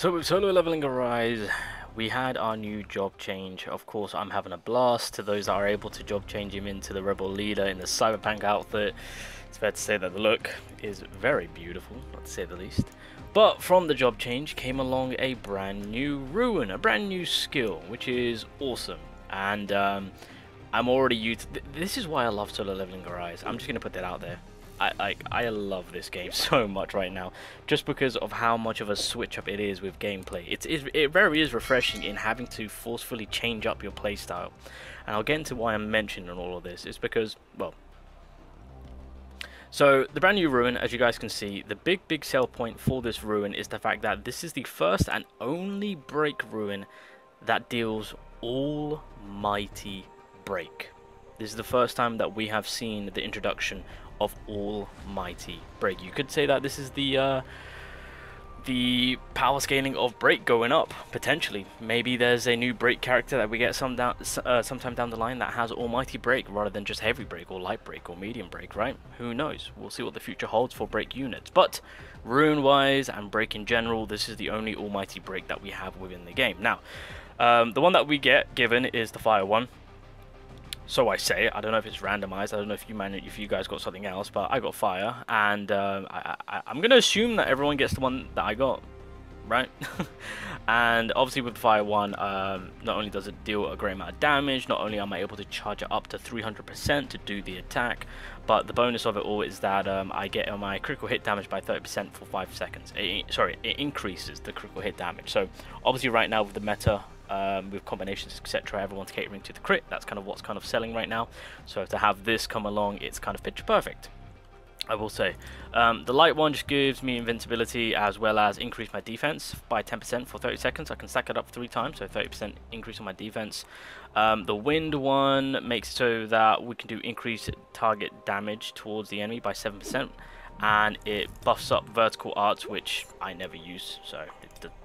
So with Solo Leveling Arise, we had our new job change. Of course, I'm having a blast. To those that are able to job change him into the Rebel Leader in the Cyberpunk outfit, it's fair to say that the look is very beautiful, not to say the least. But from the job change came along a brand new ruin, a brand new skill, which is awesome. And I'm already used to this is why I love Solo Leveling Arise. I'm just going to put that out there. I love this game so much right now, just because of how much of a switch up it is with gameplay. It very is refreshing in having to forcefully change up your playstyle, and I'll get into why I'm mentioning all of this. It's because, well, so the brand new ruin, as you guys can see, the big sell point for this ruin is the fact that this is the first and only break ruin that deals almighty break. This is the first time that we have seen the introduction of almighty break. You could say that this is the power scaling of break going up, potentially. Maybe there's a new break character that we get sometime down the line that has almighty break rather than just heavy break or light break or medium break, right? Who knows? We'll see what the future holds for break units. But ruin wise and break in general, this is the only almighty break that we have within the game. Now, the one that we get given is the fire one. So I say, I don't know if it's randomized, I don't know if you guys got something else, but I got fire, and I'm going to assume that everyone gets the one that I got, right? And obviously with the fire one, not only does it deal a great amount of damage, not only am I able to charge it up to 300% to do the attack, but the bonus of it all is that I get my critical hit damage by 30% for 5 seconds. It increases the critical hit damage. So obviously right now with the meta, with combinations, etc., everyone's catering to the crit. That's kind of what's kind of selling right now. So to have this come along, it's kind of picture perfect, I will say. The light one just gives me invincibility as well as increase my defense by 10% for 30 seconds. I can stack it up 3 times, so 30% increase on my defense. The wind one makes it so that we can do increased target damage towards the enemy by 7%. And it buffs up vertical arts, which I never use, so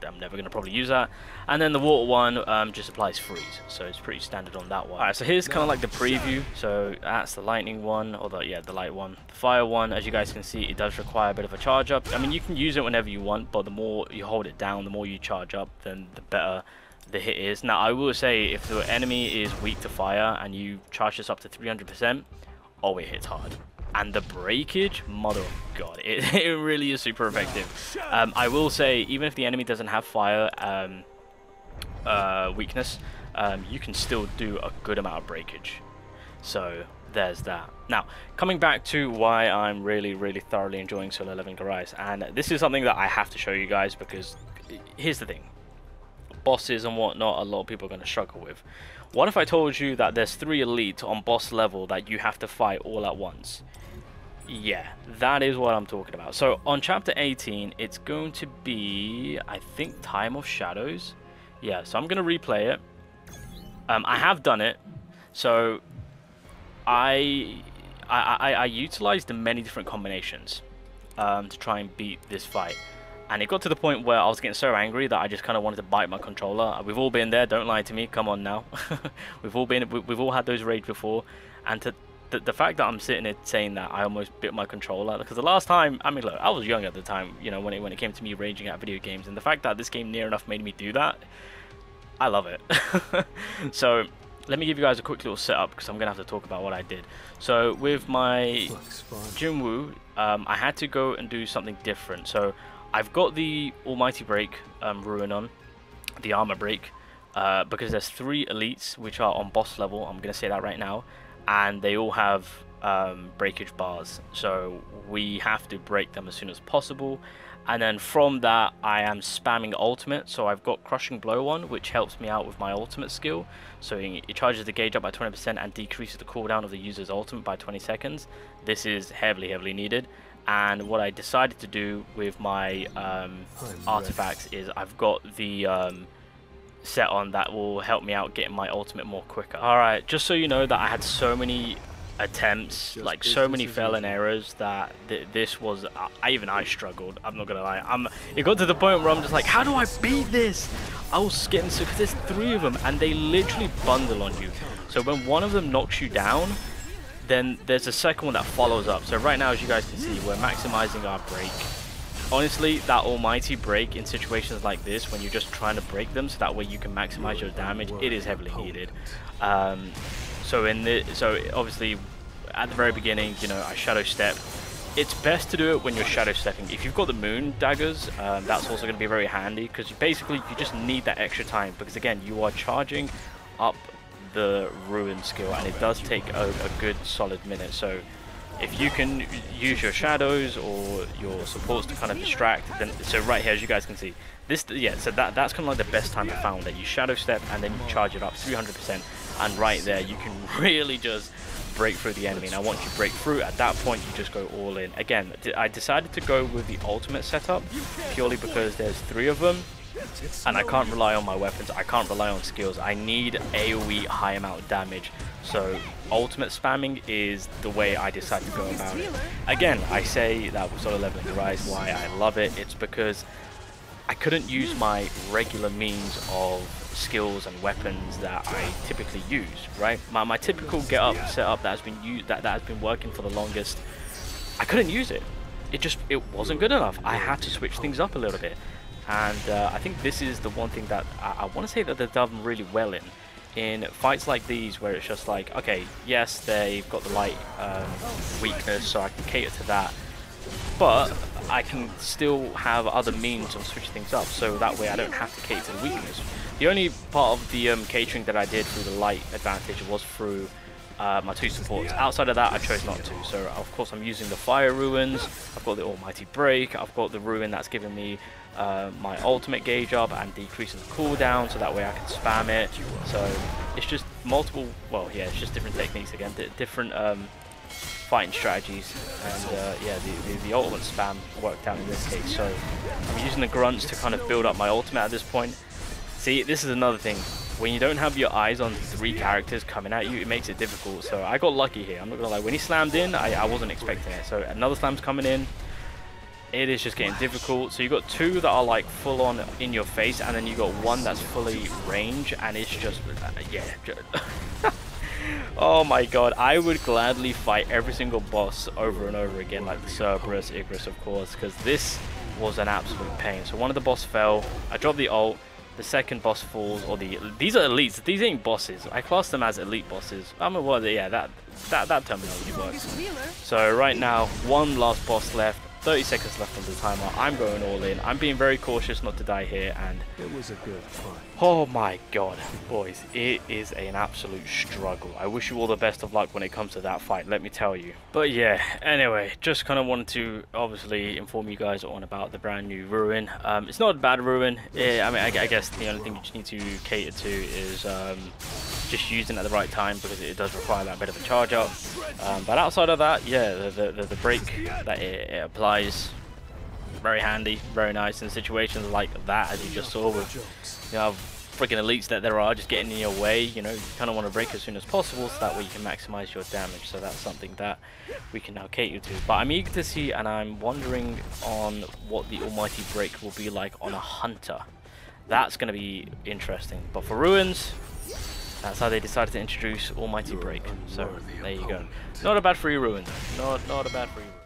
I'm never going to probably use that. And then the water one just applies freeze, so it's pretty standard on that one. Alright, so here's kind of like the preview. So that's the lightning one, or the light one. The fire one, as you guys can see, it does require a bit of a charge up. I mean, you can use it whenever you want, but the more you hold it down, the more you charge up, then the better the hit is. Now, I will say, if the enemy is weak to fire and you charge this up to 300%, oh, it hits hard. And the breakage, mother of God, it really is super effective. I will say, even if the enemy doesn't have fire weakness, you can still do a good amount of breakage. So there's that. Now, coming back to why I'm really thoroughly enjoying Solo Leveling Arise, and this is something that I have to show you guys, because here's the thing. Bosses and whatnot, a lot of people are going to struggle with. What if I told you that there's 3 elite on boss level that you have to fight all at once? Yeah, that is what I'm talking about. So on chapter 18, it's going to be, I think, Time of Shadows. Yeah, so I'm going to replay it. I have done it. So I utilized many different combinations to try and beat this fight. And it got to the point where I was getting so angry that I just kind of wanted to bite my controller. We've all been there, don't lie to me, come on now. we've all had those rage before. And the fact that I'm sitting here saying that I almost bit my controller, because the last time, I mean, look, I was young at the time, you know, when it came to me raging at video games, and the fact that this game near enough made me do that, I love it. So let me give you guys a quick little setup, because I'm gonna have to talk about what I did. So with my Jinwoo, I had to go and do something different. So I've got the Almighty Break ruin on, the armor break, because there's 3 elites which are on boss level. I'm gonna say that right now. And they all have breakage bars, so we have to break them as soon as possible. And then from that, I am spamming ultimate, so I've got Crushing Blow on, which helps me out with my ultimate skill. So it charges the gauge up by 20% and decreases the cooldown of the user's ultimate by 20 seconds. This is heavily needed. And what I decided to do with my artifacts is I've got the set on that will help me out getting my ultimate more quicker. Alright, just so you know that I had so many attempts, like so many fail and errors, that this was, even I struggled, I'm not gonna lie. It got to the point where I'm just like, how do I beat this? I was getting so, because there's 3 of them and they literally bundle on you. So when one of them knocks you down, then there's a second one that follows up. So right now, as you guys can see, we're maximizing our break. honestly, that almighty break in situations like this, when you're just trying to break them so that way you can maximize your damage, it is heavily needed. So obviously at the very beginning, you know, I shadow step. It's best to do it when you're shadow stepping. If you've got the moon daggers, that's also going to be very handy, because you just need that extra time, because again, you are charging up the ruin skill, and it does take a good solid minute. So if you can use your shadows or your supports to kind of distract, then so right here, as you guys can see, this, yeah, so that's kind of like the best time I found, that you shadow step and then you charge it up 300%, and right there you can really just break through the enemy. Now once you break through, at that point you just go all in. Again, I decided to go with the ultimate setup purely because there's 3 of them, and I can't rely on my weapons, I can't rely on skills, I need AoE high amount of damage. So ultimate spamming is the way I decide to go about it. Again, I say that with solo leveling the Rise, why I love it, it's because I couldn't use my regular means of skills and weapons that I typically use, right? My typical get up setup that has been used, that has been working for the longest, I couldn't use it. It wasn't good enough. I had to switch things up a little bit. And I think this is the one thing that I want to say that they've done really well in fights like these, where it's just like, okay, yes, they've got the light weakness, so I can cater to that, but I can still have other means of switching things up, so that way I don't have to cater to the weakness. The only part of the catering that I did through the light advantage was through my 2 supports. Outside of that, I chose not to. So of course I'm using the fire ruins, I've got the almighty break, I've got the ruin that's giving me my ultimate gauge up and decreases the cooldown, so that way I can spam it. So it's just multiple, well, yeah, it's just different techniques again, different fighting strategies, and yeah, the ultimate spam worked out in this case. So I'm using the grunts to kind of build up my ultimate at this point. See, this is another thing. When you don't have your eyes on 3 characters coming at you, it makes it difficult. So I got lucky here, I'm not gonna lie. When he slammed in, I wasn't expecting it. So another slam's coming in. It is just getting difficult. So you got 2 that are like full on in your face, and then you got 1 that's fully range, and it's just, yeah. Oh my god, I would gladly fight every single boss over and over again, like the Cerberus, Igris of course, because this was an absolute pain. So one of the boss fell, I dropped the ult, the second boss falls, or these are elites, these ain't bosses, I class them as elite bosses. I mean, well, yeah, that terminology works. So right now, 1 last boss left, 30 seconds left on the timer. I'm going all in. I'm being very cautious not to die here, and it was a good fight. Oh my god, boys, it is an absolute struggle. I wish you all the best of luck when it comes to that fight, let me tell you. But yeah, anyway, just kind of wanted to obviously inform you guys on about the brand new ruin. It's not a bad ruin. I mean, I guess the only thing you just need to cater to is just using it at the right time, because it does require that bit of a charge up. But outside of that, yeah, the break that it applies, very handy, very nice in situations like that, as you just saw with, you know, freaking elites that there are just getting in your way. You know, you kind of want to break as soon as possible, so that way you can maximize your damage. So that's something that we can now cater to. But I'm eager to see, and I'm wondering on what the almighty break will be like on a hunter. That's going to be interesting. But for ruins, that's how they decided to introduce almighty break. So there you go. Not a bad free ruin though. Not a bad free ruin.